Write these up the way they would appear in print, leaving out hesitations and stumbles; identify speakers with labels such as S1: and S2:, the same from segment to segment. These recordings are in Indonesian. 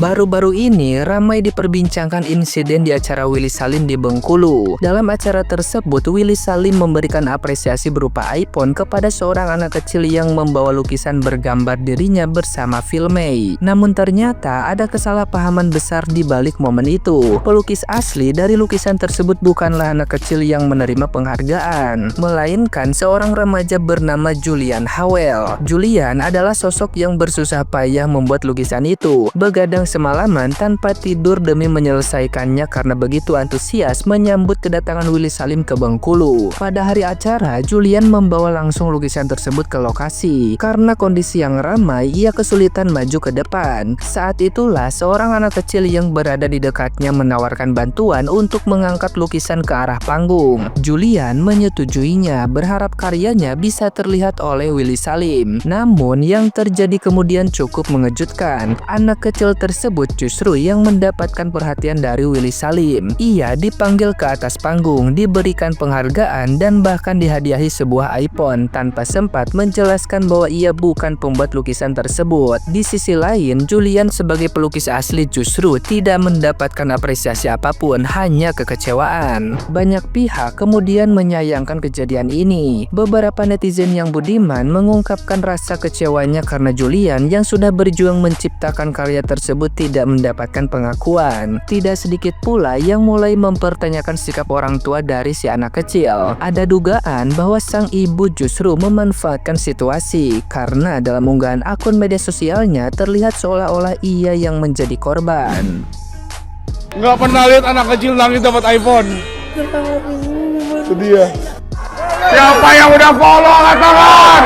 S1: Baru-baru ini ramai diperbincangkan insiden di acara Willy Salim di Bengkulu. Dalam acara tersebut, Willy Salim memberikan apresiasi berupa iPhone kepada seorang anak kecil yang membawa lukisan bergambar dirinya bersama Filmay. Namun ternyata ada kesalahpahaman besar di balik momen itu. Pelukis asli dari lukisan tersebut bukanlah anak kecil yang menerima penghargaan, melainkan seorang remaja bernama Julian Howell. Julian adalah sosok yang bersusah payah membuat lukisan itu, begadang semalaman tanpa tidur demi menyelesaikannya karena begitu antusias menyambut kedatangan Willy Salim ke Bengkulu. Pada hari acara, Julian membawa langsung lukisan tersebut ke lokasi. Karena kondisi yang ramai, ia kesulitan maju ke depan. Saat itulah seorang anak kecil yang berada di dekatnya menawarkan bantuan untuk mengangkat lukisan ke arah panggung. Julian menyetujuinya, berharap karyanya bisa terlihat oleh Willy Salim. Namun yang terjadi kemudian cukup mengejutkan. Anak kecil tersebut justru yang mendapatkan perhatian dari Willy Salim. Ia dipanggil ke atas panggung, diberikan penghargaan, dan bahkan dihadiahi sebuah iPhone tanpa sempat menjelaskan bahwa ia bukan pembuat lukisan tersebut. Di sisi lain, Julian sebagai pelukis asli justru tidak mendapatkan apresiasi apapun, hanya kekecewaan. Banyak pihak kemudian menyayangkan kejadian ini. Beberapa netizen yang budiman mengungkapkan rasa kecewanya karena Julian yang sudah berjuang menciptakan karya tersebut tidak mendapatkan pengakuan. Tidak sedikit pula yang mulai mempertanyakan sikap orang tua dari si anak kecil. Ada dugaan bahwa sang ibu justru memanfaatkan situasi karena dalam unggahan akun media sosialnya terlihat seolah-olah ia yang menjadi korban.
S2: Nggak pernah lihat anak kecil nangis dapat iPhone. Itu dia. Siapa yang udah follow angkat tangan?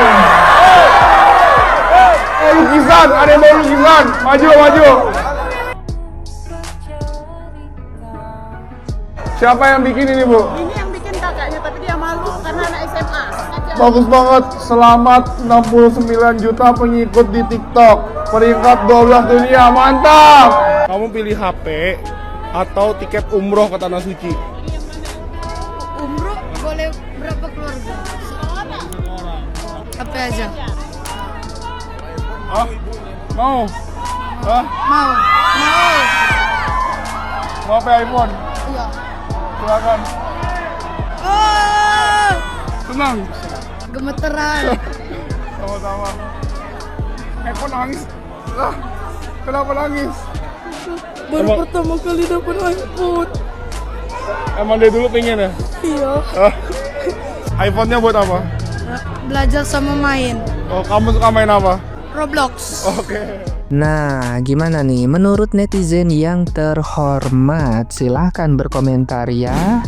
S2: Lukisan, ada yang mau lukisan. Maju, maju. Siapa yang bikin ini, Bu?
S3: Ini yang bikin kakaknya, tapi dia malu karena anak SMA.
S2: Bagus banget. Selamat 69 juta pengikut di TikTok. Peringkat 12 dunia. Mantap. Kamu pilih HP atau tiket umroh ke Tanah Suci?
S3: Umroh boleh berapa keluarga? Seorang. Apa aja?
S2: Ah, mau? Ah,
S3: Mau.
S2: mau HP iPhone?
S3: Iya.
S2: Silakan.
S3: Oh,
S2: Senang.
S3: gemeteran.
S2: Sama-sama. iPhone nangis. Ah, kenapa nangis?
S3: Baru pertama kali dapat iPhone.
S2: Emang dia dulu pengen ya?
S3: Iya.
S2: Ah. iPhone-nya buat apa?
S3: Belajar sama main.
S2: Oh, kamu suka main apa?
S3: Roblox.
S2: Oke.
S1: Nah, gimana nih menurut netizen yang terhormat? Silahkan berkomentar ya.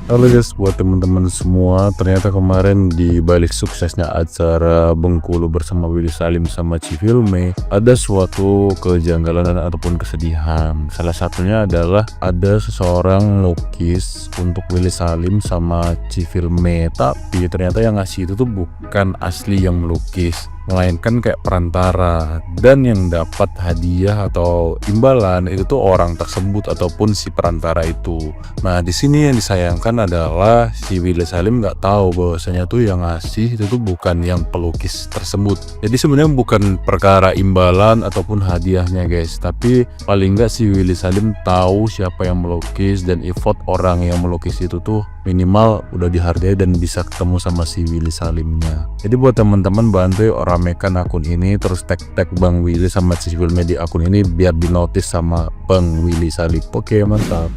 S4: Halo guys, buat teman-teman semua, ternyata kemarin di balik suksesnya acara Bengkulu bersama Willy Salim sama Ci Filmay, ada suatu kejanggalan ataupun kesedihan. Salah satunya adalah ada seseorang lukis untuk Willy Salim sama Ci Filmay, tapi ternyata yang ngasih itu tuh bukan asli yang melukis, melainkan kayak perantara, dan yang dapat hadiah atau imbalan itu tuh orang tersebut ataupun si perantara itu. Nah, di sini yang disayangkan adalah si Willy Salim nggak tahu bahwasanya tuh yang ngasih itu tuh bukan yang pelukis tersebut. Jadi sebenarnya bukan perkara imbalan ataupun hadiahnya guys, tapi paling nggak si Willy Salim tahu siapa yang melukis, dan effort orang yang melukis itu tuh minimal udah dihargai dan bisa ketemu sama si Willy Salimnya. Jadi buat teman-teman bantu ramekan akun ini, terus tag Bang Willy sama Ci Filmay di akun ini biar dinotis sama Bang Willy Salim. Oke, mantap.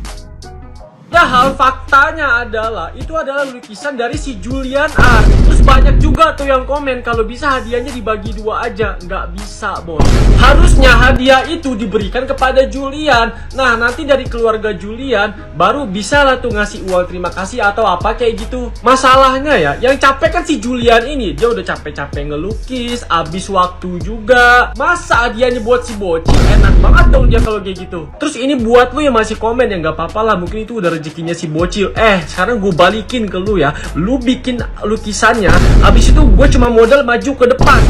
S5: Padahal faktanya adalah itu adalah lukisan dari si Julian Art. Terus banyak juga tuh yang komen kalau bisa hadiahnya dibagi dua aja. Nggak bisa, bos. Harusnya hadiah itu diberikan kepada Julian. Nah, nanti dari keluarga Julian baru bisa lah tuh ngasih uang terima kasih atau apa kayak gitu. Masalahnya ya, yang capek kan si Julian ini. Dia udah capek-capek ngelukis, habis waktu juga. Masa hadiahnya buat si bocil? Enak banget dong dia kalau kayak gitu. Terus ini buat lu yang masih komen ya, nggak apa-apa lah, mungkin itu udah rezekinya si bocil. Sekarang gue balikin ke lu ya. Lu bikin lukisannya, habis itu gue cuma modal maju ke depan.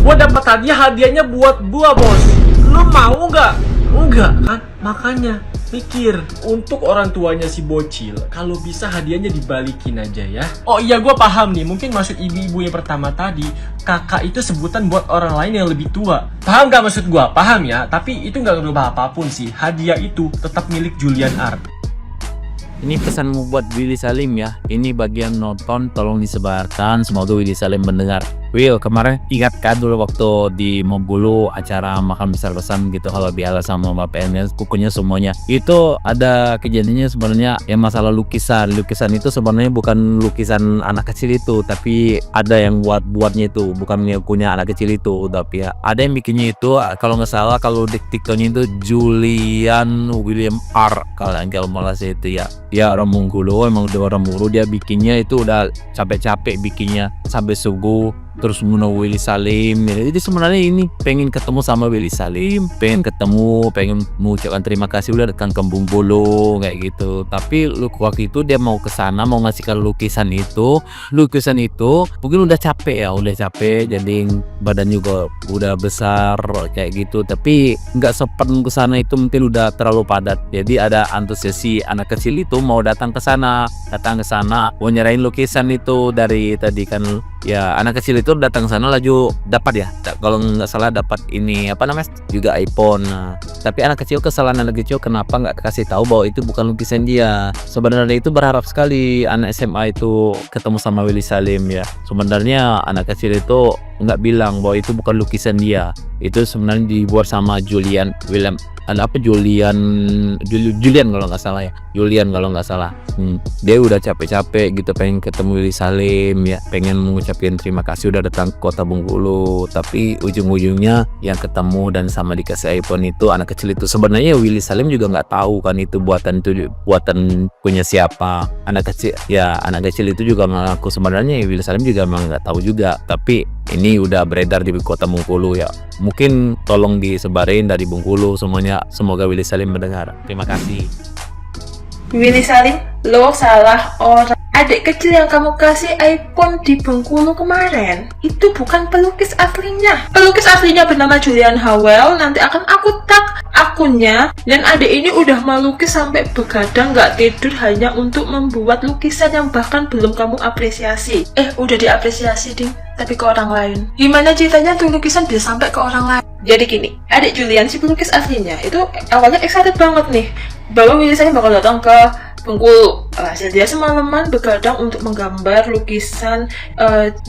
S5: Gue dapat hadiahnya buat gua, bos. Lu mau nggak? Enggak kan? Makanya Mikir, untuk orang tuanya si bocil, kalau bisa hadiahnya dibalikin aja ya. Oh iya, gue paham nih, mungkin maksud ibu-ibu yang pertama tadi, kakak itu sebutan buat orang lain yang lebih tua. Paham gak maksud gue? Paham ya, tapi itu gak berubah apapun sih. Hadiah itu tetap milik Julian Art.
S6: Ini pesanmu buat Willy Salim ya. Ini bagian nonton tolong disebarkan. Semoga Willy Salim mendengar. Will, kemarin ingatkan dulu waktu di Bengkulu acara makan besar-besaran gitu kalau biasa sama Mbak PNS kukunya semuanya. Itu ada kejadiannya sebenarnya yang masalah lukisan. Lukisan itu sebenarnya bukan lukisan anak kecil itu, tapi ada yang buatnya itu, bukan punya anak kecil itu, tapi ya ada yang bikinnya itu kalau nggak salah kalau di TikToknya itu Julian William R kalau Malaysia itu ya. Ya orang Bengkulu, emang udah orang Bengkulu, dia bikinnya itu udah capek-capek bikinnya sampai subuh. Terus menunggu Willy Salim. Jadi sebenarnya ini pengen ketemu sama Willy Salim, pengen mengucapkan terima kasih udah datang ke Bengkulu kayak gitu. Tapi waktu itu dia mau ke sana mau ngasihkan lukisan itu mungkin udah capek, jadi badan juga udah besar kayak gitu. Tapi nggak sempat ke sana itu mungkin udah terlalu padat. Jadi ada antusiasi anak kecil itu mau datang ke sana mau nyerahin lukisan itu dari tadi kan. Ya anak kecil itu datang sana laju dapat ya, kalau nggak salah dapat ini apa namanya juga iPhone. Nah, tapi anak kecil kesalahan anak kecil kenapa nggak kasih tahu bahwa itu bukan lukisan dia. Sebenarnya itu berharap sekali anak SMA itu ketemu sama Willy Salim ya. Sebenarnya anak kecil itu nggak bilang bahwa itu bukan lukisan dia. Itu sebenarnya dibuat sama Julian kalau nggak salah ya. Dia udah capek-capek gitu pengen ketemu Willy Salim ya, pengen mengucapkan terima kasih udah datang ke kota Bengkulu, tapi ujung-ujungnya yang ketemu dan sama dikasih iPhone itu anak kecil itu. Sebenarnya Willy Salim juga nggak tahu kan itu buatan punya siapa. Anak kecil itu juga mengaku sebenarnya Willy Salim juga memang nggak tahu juga, tapi ini udah beredar di kota Bengkulu ya. Mungkin tolong disebarin dari Bengkulu semuanya. Semoga Willy Salim mendengar. Terima kasih.
S7: Willy Salim, lo salah orang. Adik kecil yang kamu kasih iPhone di Bengkulu kemarin itu bukan pelukis aslinya. Pelukis aslinya bernama Julian Howell. Nanti akan aku tag akunnya. Dan adik ini udah melukis sampai begadang gak tidur hanya untuk membuat lukisan yang bahkan belum kamu apresiasi. Udah diapresiasi ding, tapi ke orang lain. Gimana ceritanya tuh lukisan bisa sampai ke orang lain? Jadi gini, adik Julian si pelukis aslinya itu awalnya excited banget nih bahwa Willy Salim bakal datang ke Bengkulu. Hasil dia semalaman begadang untuk menggambar lukisan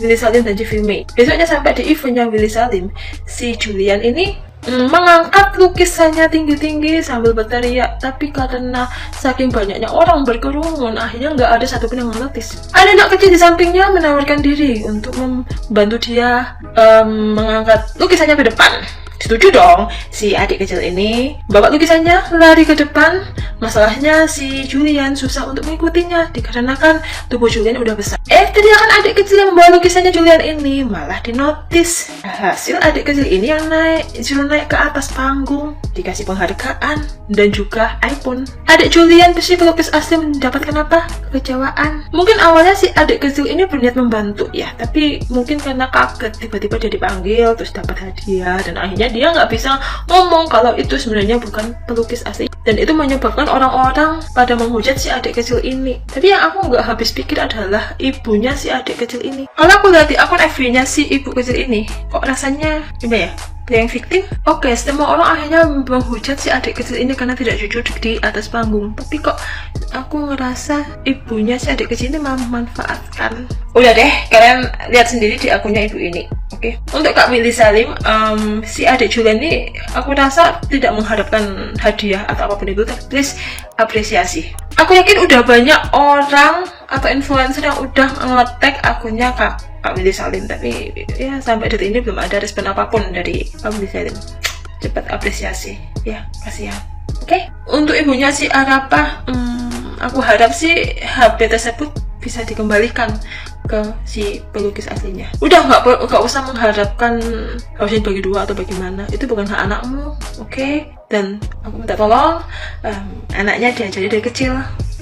S7: Willy Salim dan Filme. Besoknya sampai di eventnya Willy Salim, si Julian ini mengangkat lukisannya tinggi-tinggi sambil berteriak, tapi karena saking banyaknya orang berkerumun akhirnya nggak ada satupun yang menotis. Ada anak kecil di sampingnya menawarkan diri untuk membantu dia mengangkat lukisannya ke depan. Setuju dong, si adik kecil ini bawa lukisannya lari ke depan. Masalahnya si Julian susah untuk mengikutinya dikarenakan tubuh Julian udah besar. Teriakan adik kecil yang membawa lukisannya Julian ini malah dinotis. Hasil adik kecil ini yang disuruh naik ke atas panggung, dikasih penghargaan dan juga iPhone. Adik Julian si pelukis asli mendapatkan apa? Kekecewaan. Mungkin awalnya si adik kecil ini berniat membantu ya, tapi mungkin karena kaget tiba-tiba dia dipanggil terus dapat hadiah dan akhirnya dia nggak bisa ngomong kalau itu sebenarnya bukan pelukis asli, dan itu menyebabkan orang-orang pada menghujat si adik kecil ini. Tapi yang aku nggak habis pikir adalah ibunya si adik kecil ini. Kalau aku lihat di akun FB-nya si ibu kecil ini, kok rasanya gimana ya? Yang victim? Oke, semua orang akhirnya menghujat si adik kecil ini karena tidak jujur di atas panggung. Tapi kok aku ngerasa ibunya si adik kecil ini memanfaatkan. Udah deh, kalian lihat sendiri di akunnya ibu ini. Oke. Untuk Kak Willy Salim, si adik Julian ini aku rasa tidak mengharapkan hadiah atau apapun itu, tapi please apresiasi. Aku yakin udah banyak orang atau influencer yang udah nge-tag akunnya Kak Willy Salim, tapi ya sampai detik ini belum ada respon apapun dari Kak Willy Salim. Cepat apresiasi ya, kasihan. Oke. Untuk ibunya si Arapa, aku harap sih HP tersebut bisa dikembalikan ke si pelukis aslinya. Udah nggak usah mengharapkan harus bagi dua atau bagaimana. Itu bukan hak anakmu, oke? Dan aku minta tolong anaknya diajari dari kecil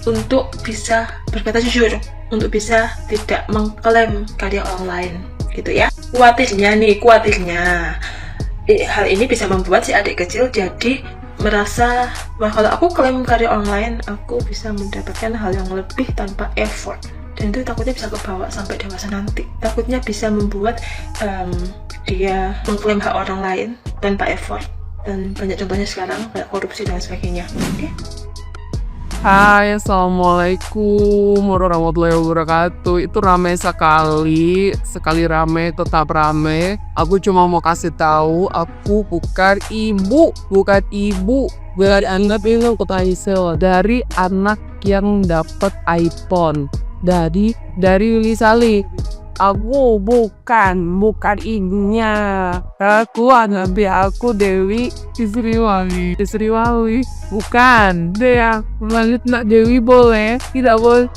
S7: untuk bisa berkata jujur, untuk bisa tidak mengklaim karya orang lain, gitu ya. Khawatirnya hal ini bisa membuat si adik kecil jadi merasa bahwa kalau aku klaim karya online, aku bisa mendapatkan hal yang lebih tanpa effort. Dan itu takutnya bisa kebawa sampai dewasa nanti. Takutnya bisa membuat dia mengklaim hak orang lain tanpa effort. Dan banyak contohnya sekarang, kayak korupsi dan sebagainya. Oke?
S8: Hai, assalamualaikum warahmatullahi wabarakatuh. Itu ramai sekali rame, tetap rame. Aku cuma mau kasih tahu, aku bukan ibu. Biar anda bingung kota Isel dari anak yang dapat iPhone dari Willy Salim. Aku bukan ibunya. Aku Dewi Isriwali. Bukan. Dia lanjut nak Dewi boleh, tidak boleh.